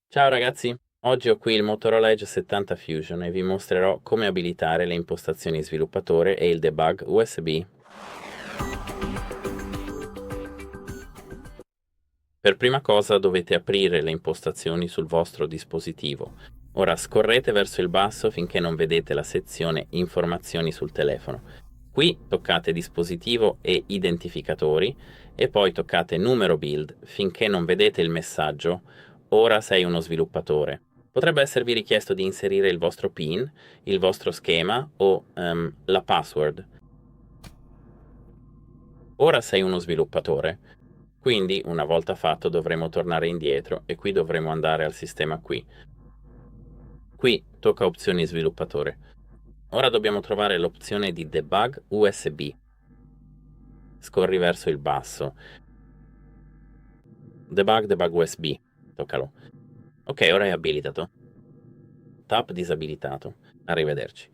Ciao ragazzi, oggi ho qui il Motorola Edge 70 Fusion e vi mostrerò come abilitare le impostazioni sviluppatore e il debug USB. Per prima cosa dovete aprire le impostazioni sul vostro dispositivo. Ora scorrete verso il basso finché non vedete la sezione Informazioni sul telefono. Qui toccate dispositivo e identificatori e poi toccate numero build finché non vedete il messaggio Ora sei uno sviluppatore. Potrebbe esservi richiesto di inserire il vostro PIN, il vostro schema o la password. Ora sei uno sviluppatore. Quindi, una volta fatto, dovremo tornare indietro e qui dovremo andare al sistema qui. Qui tocca opzioni sviluppatore. Ora dobbiamo trovare l'opzione di debug USB. Scorri verso il basso. Debug USB. Toccalo. Ok, ora è abilitato. Tap disabilitato. Arrivederci.